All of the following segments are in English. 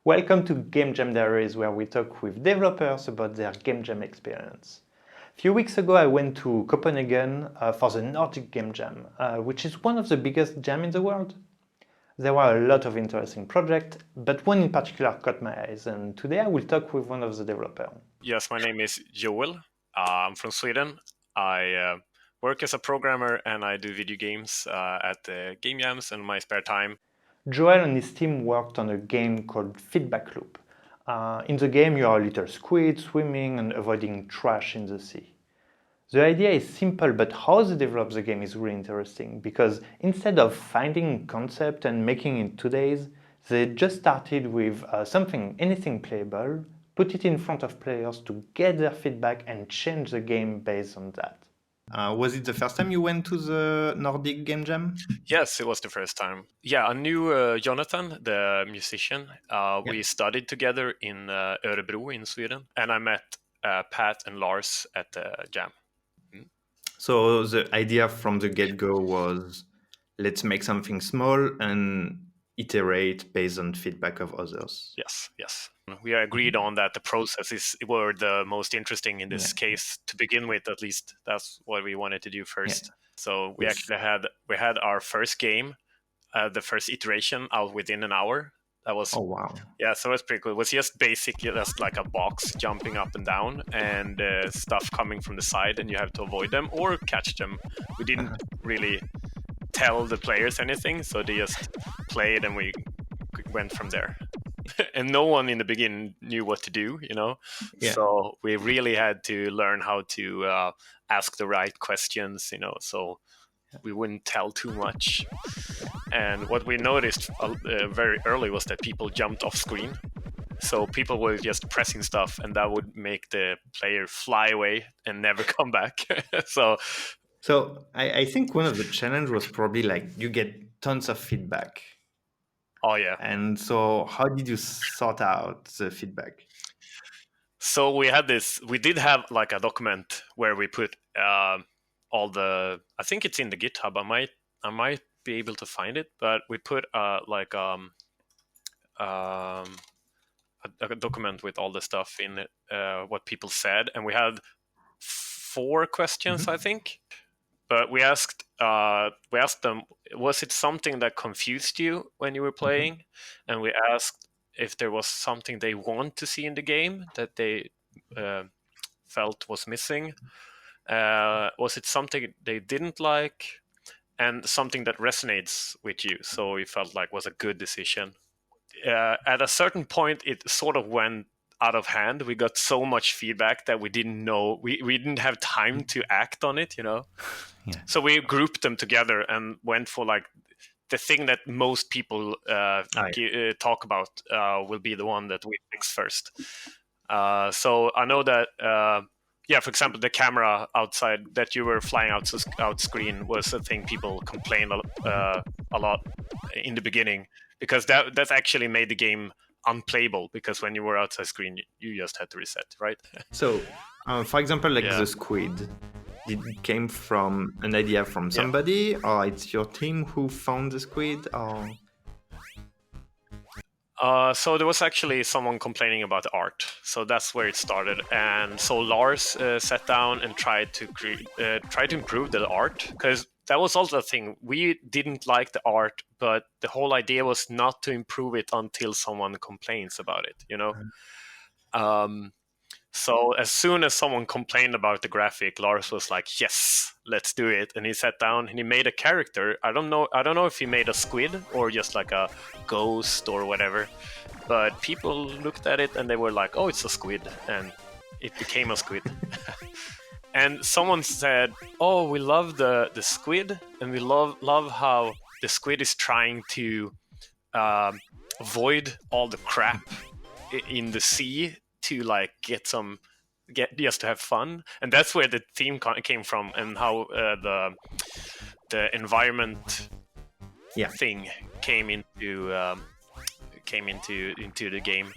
Welcome to GameJam Diaries, where we talk with developers about their game jam experience. A few weeks ago, I went to Copenhagen for the Nordic Game Jam, which is one of the biggest jam in the world. There were a lot of interesting projects, but one in particular caught my eyes, and today I will talk with one of the developers. Yes, my name is Joel. I'm from Sweden. I work as a programmer and I do video games at game jams in my spare time. Joel and his team worked on a game called Feedback Loop. In the game, you are a little squid swimming and avoiding trash in the sea. The idea is simple, but how they develop the game is really interesting because instead of finding concept and making it 2 days, they just started with anything playable, put it in front of players to get their feedback and change the game based on that. Was it the first time you went to the Nordic Game Jam? Yes, it was the first time. Yeah, I knew Jonatan, the musician. We studied together in Örebro in Sweden, and I met Pat and Lars at the jam. So the idea from the get-go was let's make something small and iterate based on feedback of others. Yes. We agreed on that the processes were the most interesting in this case to begin with. At least that's what we wanted to do first. Yeah. So we actually had our first game, the first iteration out within an hour. That was wow. Yeah, so it's pretty cool. It was just basically just like a box jumping up and down and stuff coming from the side, and you have to avoid them or catch them. We didn't really tell the players anything, so they just played and we went from there. And no one in the beginning knew what to do, So we really had to learn how to ask the right questions, so we wouldn't tell too much. And what we noticed very early was that people jumped off screen. So people were just pressing stuff, and that would make the player fly away and never come back. So I think one of the challenge was probably like you get tons of feedback. Oh, yeah. And so how did you sort out the feedback? So we did have like a document where we put all the, I think it's in the GitHub. I might be able to find it, but we put a document with all the stuff in it, what people said. And we had 4 questions, I think. But we asked them, was it something that confused you when you were playing? And we asked if there was something they want to see in the game that they felt was missing. Was it something they didn't like? And something that resonates with you, so we felt like was a good decision. At a certain point, it sort of went out of hand. We got so much feedback that we didn't know, we didn't have time to act on it, Yeah. So we grouped them together and went for like the thing that most people talk about will be the one that we fix first. So I know that, for example, the camera outside that you were flying out screen was a thing people complained a lot in the beginning, because that actually made the game unplayable, because when you were outside screen, you just had to reset, right? So, for example, the squid, did it came from an idea from somebody, or it's your team who found the squid, or? So there was actually someone complaining about the art, so that's where it started. And so Lars sat down and tried to improve the art, because that was also the thing. We didn't like the art, but the whole idea was not to improve it until someone complains about it, So as soon as someone complained about the graphic, Lars was like, yes, let's do it. And he sat down and he made a character. I don't know if he made a squid or just like a ghost or whatever. But people looked at it and they were like, oh, it's a squid. And it became a squid. And someone said, oh, we love the squid, and we love how the squid is trying to avoid all the crap in the sea to like get just to have fun. And that's where the theme came from, and how the environment thing came into the game.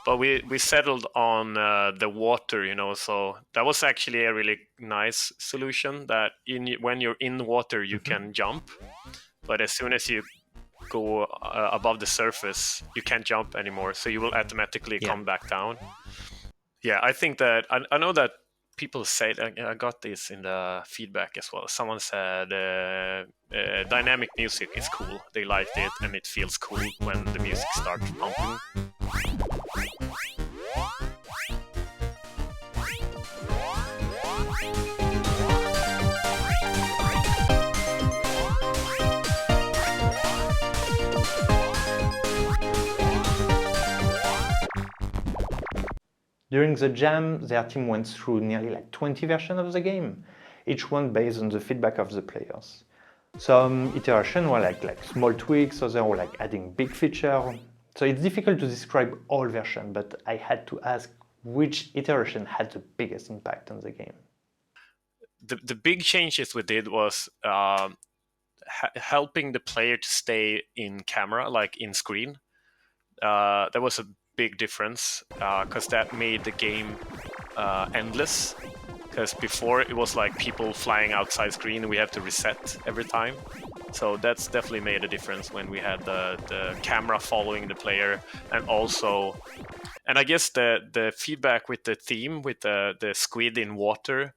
But we settled on the water, so that was actually a really nice solution, that when you're in the water, you can jump. But as soon as you go above the surface, you can't jump anymore, so you will automatically come back down. Yeah, I think that I know that people say, I got this in the feedback as well. Someone said dynamic music is cool. They liked it, and it feels cool when the music starts pumping. During the jam, their team went through nearly like 20 versions of the game, each one based on the feedback of the players. Some iterations were like small tweaks, others were like adding big features. So it's difficult to describe all versions, but I had to ask which iteration had the biggest impact on the game. The big changes we did was helping the player to stay in camera, like in screen. That was a big difference because that made the game endless. Because before it was like people flying outside screen and we have to reset every time. So that's definitely made a difference when we had the camera following the player, and also, and I guess the feedback with the theme with the squid in water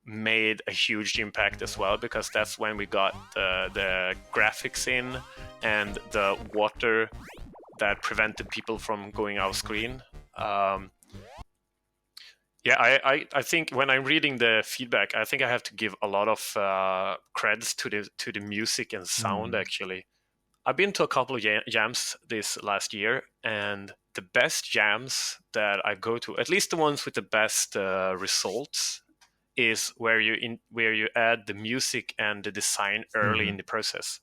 made a huge impact as well, because that's when we got the graphics in and the water that prevented people from going out screen. Yeah, I think when I'm reading the feedback, I think I have to give a lot of credits to the music and sound. Actually, I've been to a couple of jams this last year, and the best jams that I go to, at least the ones with the best results, is where you add the music and the design early in the process.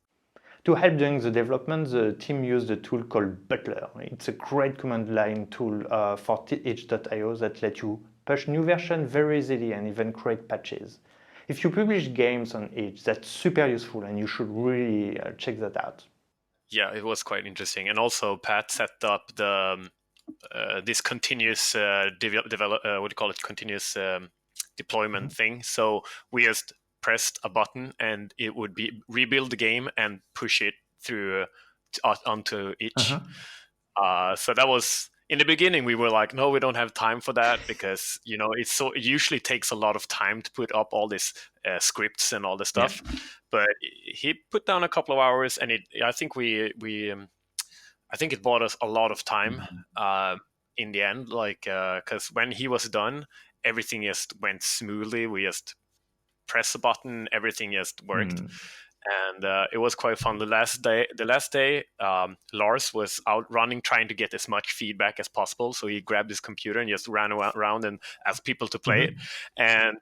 To help during the development, the team used a tool called Butler. It's a great command line tool for itch.io that lets you push new versions very easily and even create patches. If you publish games on itch, that's super useful and you should really check that out. Yeah, it was quite interesting. And also Pat set up the this continuous what do you call it, continuous deployment thing. So we just pressed a button and it would be rebuild the game and push it through onto itch. So that was, in the beginning we were like, no, we don't have time for that, because it usually takes a lot of time to put up all these scripts and all the stuff. But he put down a couple of hours, and I think I think it bought us a lot of time in the end, like because when he was done, everything just went smoothly. We just press a button, everything just worked. And it was quite fun. The last day, Lars was out running, trying to get as much feedback as possible. So he grabbed his computer and just ran around and asked people to play it. And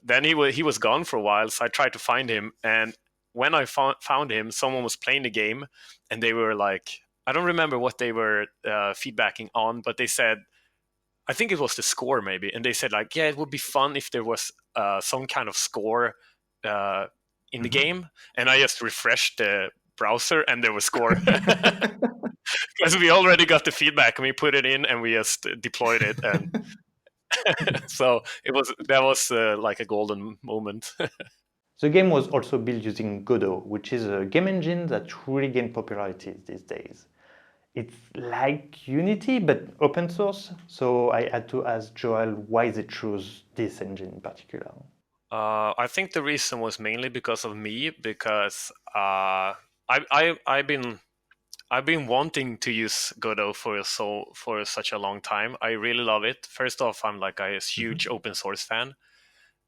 then he was gone for a while. So I tried to find him. And when I found him, someone was playing the game, and they were like, I don't remember what they were feedbacking on, but they said, I think it was the score maybe. And they said like, yeah, it would be fun if there was some kind of score in the game. And I just refreshed the browser and there was score. Because we already got the feedback and we put it in and we just deployed it. And so that was like a golden moment. The game was also built using Godot, which is a game engine that really gained popularity these days. It's like Unity, but open source. So I had to ask Joel why they chose this engine in particular. I think the reason was mainly because of me, because I've been wanting to use Godot for such a long time. I really love it. First off, I'm like a huge open source fan,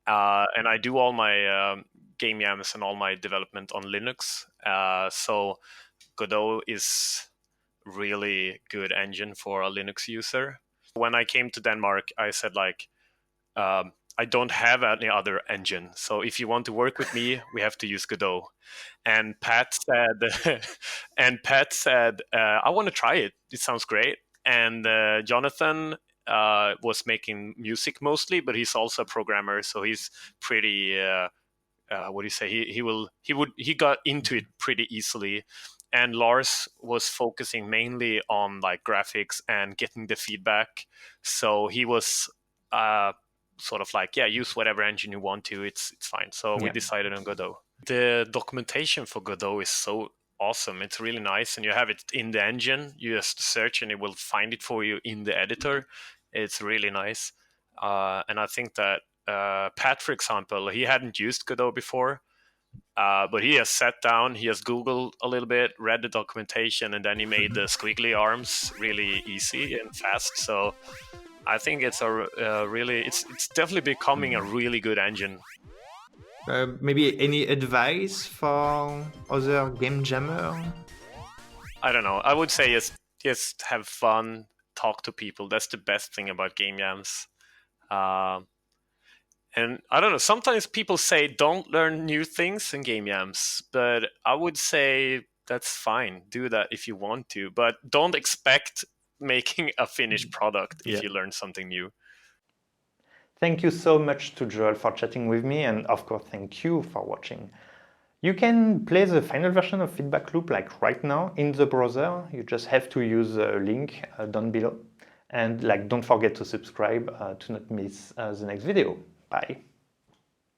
and I do all my game jams and all my development on Linux. So Godot is really good engine for a Linux user. When I came to Denmark, I said like, I don't have any other engine. So if you want to work with me, we have to use Godot. And Pat said, I want to try it. It sounds great. And Jonatan was making music mostly, but he's also a programmer, so he's pretty. What do you say? He got into it pretty easily. And Lars was focusing mainly on like graphics and getting the feedback. So he was sort of like, yeah, use whatever engine you want to. It's fine. So we decided on Godot. The documentation for Godot is so awesome. It's really nice, and you have it in the engine. You just search, and it will find it for you in the editor. It's really nice, and I think that Pat, for example, he hadn't used Godot before, but he has sat down, he has Googled a little bit, read the documentation, and then he made the squiggly arms really easy and fast. So I think it's it's definitely becoming a really good engine. Maybe any advice for other game jammer? I don't know. I would say just have fun, talk to people. That's the best thing about game jams. And I don't know, sometimes people say don't learn new things in game jams, but I would say that's fine. Do that if you want to, but don't expect making a finished product if you learn something new. Thank you so much to Joel for chatting with me, and of course thank you for watching. You can play the final version of Feedback Loop like right now in the browser. You just have to use the link down below. And don't forget to subscribe to not miss the next video. Bye.